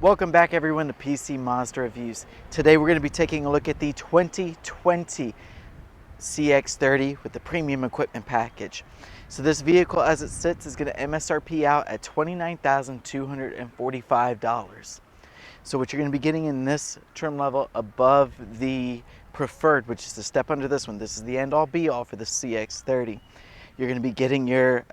Welcome back everyone to PC Mazda Reviews. Today we're going to be taking a look at the 2020 CX-30 with the premium equipment package. So this vehicle as it sits is going to MSRP out at $29,245. So what you're going to be getting in this trim level above the preferred, which is the step under this one, this is the end all be all for the CX-30. You're going to be getting your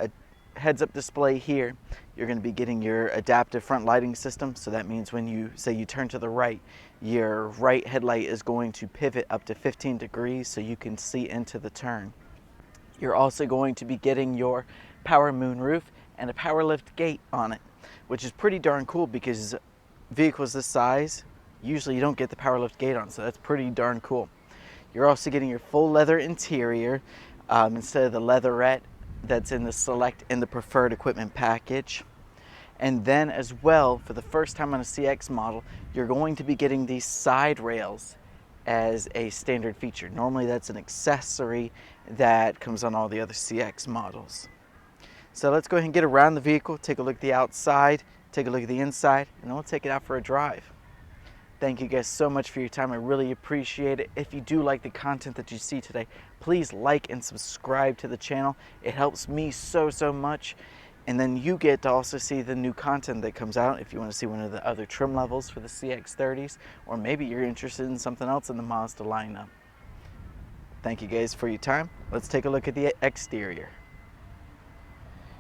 heads-up display here. You're going to be getting your adaptive front lighting system, so that means when you say you turn to the right, your right headlight is going to pivot up to 15 degrees so you can see into the turn. You're also going to be getting your power moonroof and a power lift gate on it, which is pretty darn cool because vehicles this size, usually you don't get the power lift gate on, so that's pretty darn cool. You're also getting your full leather interior instead of the leatherette that's in the select and the preferred equipment package. And then as well, for the first time on a CX model, you're going to be getting these side rails as a standard feature. Normally that's an accessory that comes on all the other CX models. So let's go ahead and get around the vehicle, take a look at the outside, take a look at the inside, and then we'll take it out for a drive. Thank you guys so much for your time. I really appreciate it. If you do like the content that you see today, please like and subscribe to the channel. It helps me so much. And then you get to also see the new content that comes out if you want to see one of the other trim levels for the CX-30s, or maybe you're interested in something else in the Mazda lineup. Thank you guys for your time. Let's take a look at the exterior.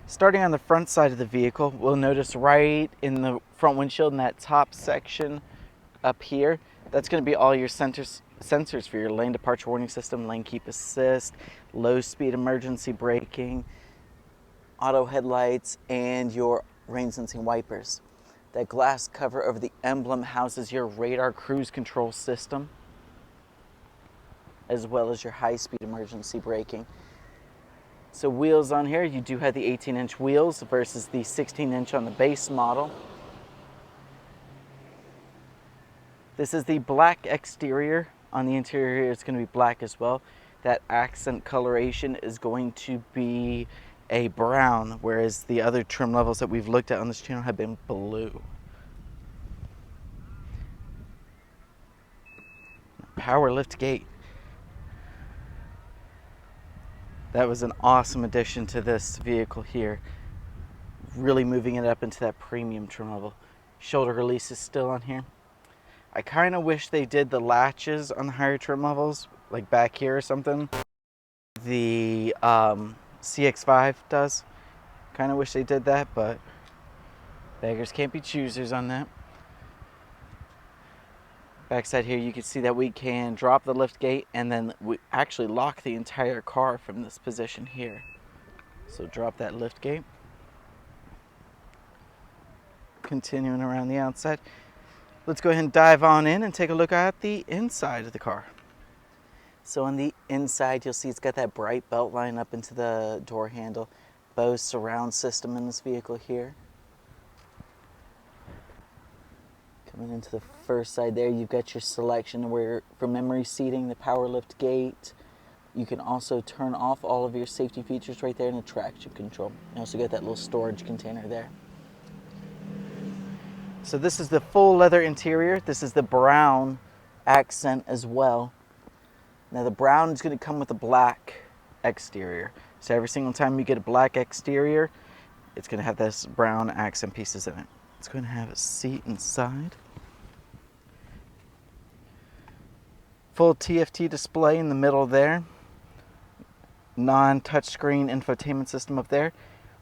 Starting on the front side of the vehicle, we'll notice right in the front windshield in that top section up here, that's going to be all your sensors for your lane departure warning system, lane keep assist, low speed emergency braking, auto headlights, and your rain sensing wipers. That glass cover over the emblem houses your radar cruise control system, as well as your high speed emergency braking. So wheels on here, you do have the 18-inch wheels versus the 16-inch on the base model. This is the black exterior. On the interior, it's going to be black as well. That accent coloration is going to be a brown, whereas the other trim levels that we've looked at on this channel have been blue. Power lift gate. That was an awesome addition to this vehicle here. Really moving it up into that premium trim level. Shoulder release is still on here. I kind of wish they did the latches on the higher trim levels, like back here or something. The CX-5 does. Kind of wish they did that, but beggars can't be choosers on that. Backside here, you can see that we can drop the lift gate and then we actually lock the entire car from this position here. So drop that lift gate. Continuing around the outside. Let's go ahead and dive on in and take a look at the inside of the car. So on the inside, you'll see it's got that bright belt line up into the door handle. Bose surround system in this vehicle here. Coming into the first side there, you've got your selection where for memory seating, the power lift gate. You can also turn off all of your safety features right there in the traction control. You also got that little storage container there. So this is the full leather interior. This is the brown accent as well. Now the brown is going to come with a black exterior. So every single time you get a black exterior, it's going to have this brown accent pieces in it. It's going to have a seat inside. Full TFT display in the middle there. Non-touchscreen infotainment system up there.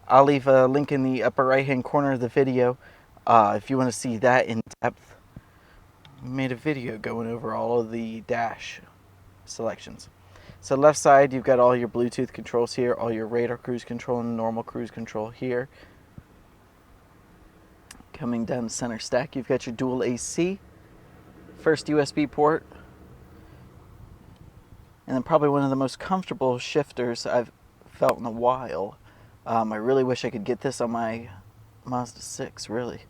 I'll leave a link in the upper right hand corner of the video if you want to see that in depth. I made a video going over all of the dash selections. So left side, you've got all your Bluetooth controls here, all your radar cruise control and normal cruise control here. Coming down the center stack, you've got your dual AC, first USB port, and then probably one of the most comfortable shifters I've felt in a while. I really wish I could get this on my Mazda 6, really.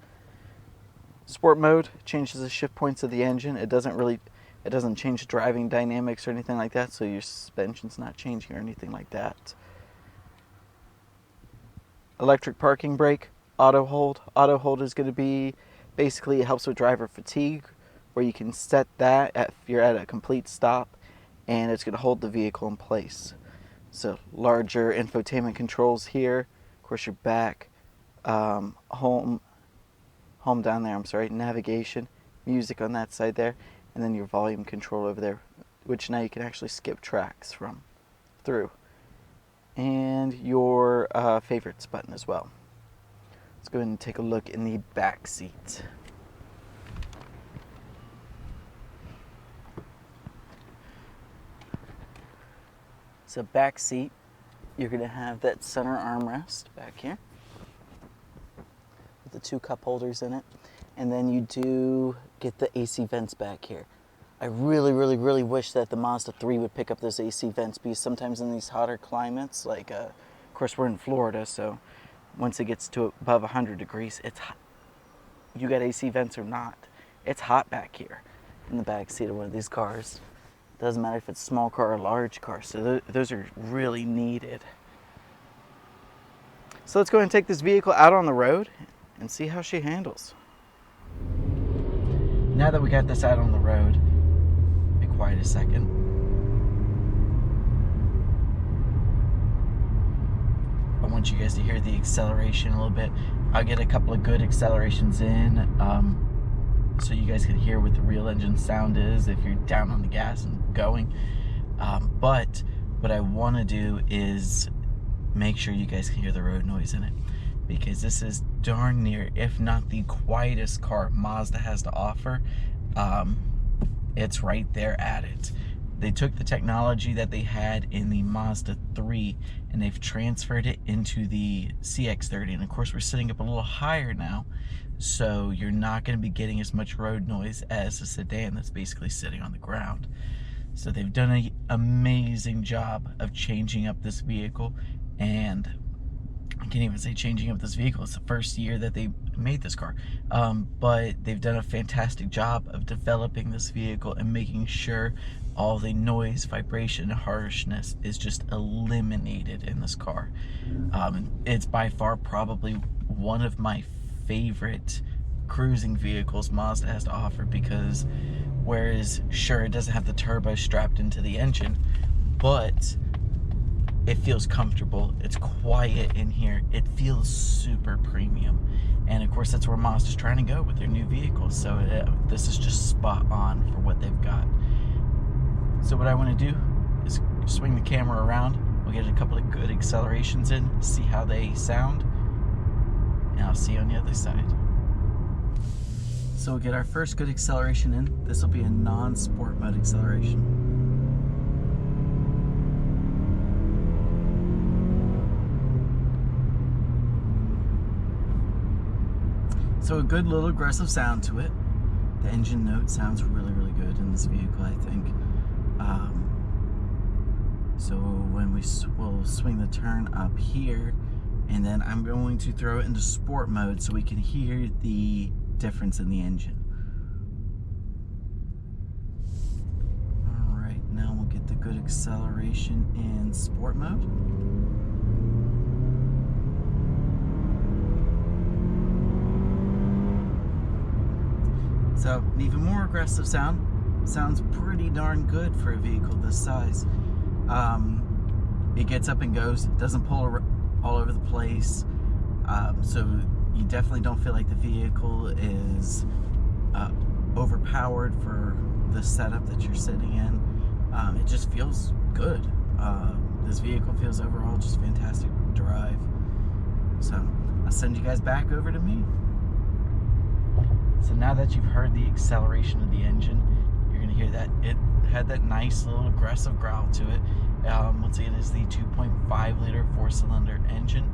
Sport mode changes the shift points of the engine. It doesn't change driving dynamics or anything like that, so your suspension's not changing or anything like that. Electric parking brake, auto hold. Auto hold is going to be Basically, it helps with driver fatigue, where you can set that if you're at a complete stop, and it's going to hold the vehicle in place. So larger infotainment controls here. Of course, your back, home down there. I'm sorry, navigation, music on that side there, and then your volume control over there, which now you can actually skip tracks through, and your favorites button as well. Let's go ahead and take a look in the back seat. So back seat, you're going to have that center armrest back here with the 2 cup holders in it. And then you do get the AC vents back here. I really, really, really wish that the Mazda 3 would pick up those AC vents, because sometimes in these hotter climates, like, of course we're in Florida, so once it gets to above 100 degrees, it's hot. You got AC vents or not, it's hot back here in the back seat of one of these cars. Doesn't matter if it's a small car or a large car, so those are really needed. So let's go ahead and take this vehicle out on the road and see how she handles. Now that we got this out on the road, be quiet a second. I want you guys to hear the acceleration a little bit. I'll get a couple of good accelerations in, so you guys can hear what the real engine sound is if you're down on the gas and going. But what I want to do is make sure you guys can hear the road noise in it, because this is darn near, if not the quietest car Mazda has to offer. It's right there at it. They took the technology that they had in the Mazda 3 and they've transferred it into the CX-30, and of course we're sitting up a little higher now, so you're not going to be getting as much road noise as a sedan that's basically sitting on the ground. So they've done an amazing job of changing up this vehicle, and I can't even say changing up this vehicle. It's the first year that they made this car, but they've done a fantastic job of developing this vehicle and making sure all the noise, vibration, and harshness is just eliminated in this car. It's by far probably one of my favorite cruising vehicles Mazda has to offer, because whereas sure it doesn't have the turbo strapped into the engine, but it feels comfortable, it's quiet in here, it feels super premium, and of course that's where Mazda's trying to go with their new vehicles. So this is just spot on for what they've got. So what I want to do is swing the camera around, we'll get a couple of good accelerations in, see how they sound, and I'll see you on the other side. So we'll get our first good acceleration in. This will be a non-sport mode acceleration. So a good little aggressive sound to it. The engine note sounds really, really good in this vehicle, I think. So when we'll swing the turn up here, and then I'm going to throw it into sport mode so we can hear the difference in the engine. Alright, now we'll get the good acceleration in sport mode. So an even more aggressive sound. Sounds pretty darn good for a vehicle this size. It gets up and goes, it doesn't pull all over the place, so you definitely don't feel like the vehicle is overpowered for the setup that you're sitting in. It just feels good. This vehicle feels overall just fantastic to drive. So I'll send you guys back over to me. So now that you've heard the acceleration of the engine, you're going to hear that it had that nice little aggressive growl to it. Once again, it's the 2.5 liter 4-cylinder engine,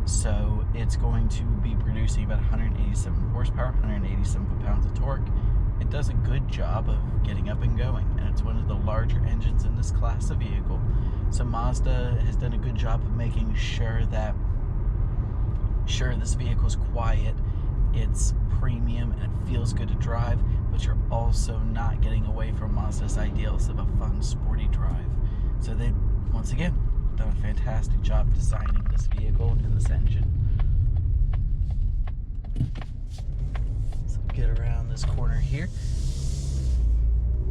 so it's going to be producing about 187 horsepower, 187 foot-pounds of torque. It does a good job of getting up and going, and it's one of the larger engines in this class of vehicle. So Mazda has done a good job of making sure that this vehicle is quiet, it's premium, and it feels good to drive, but you're also not getting away from Mazda's ideals of a fun, sporty drive. So they, once again, done a fantastic job designing this vehicle and this engine. So get around this corner here.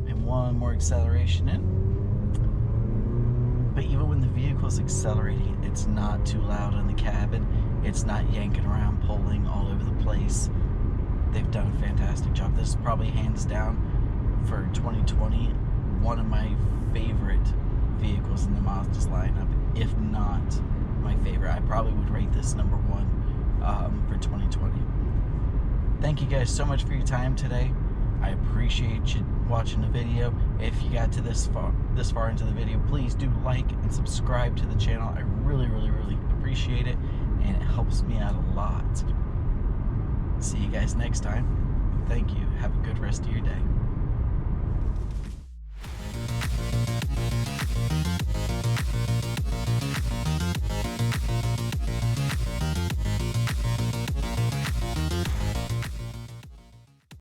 And one more acceleration in. But even when the vehicle is accelerating, it's not too loud in the cabin. It's not yanking around, pulling all over the place. They've done a fantastic job. This is probably hands down for 2020 one of my favorite vehicles in the Mazda's lineup, if not my favorite. I probably would rate this number one for 2020. Thank you guys so much for your time today. I appreciate you watching the video. If you got to this far into the video, please do like and subscribe to the channel. I really appreciate it, and it helps me out a lot. See you guys next time. Thank you. Have a good rest of your day.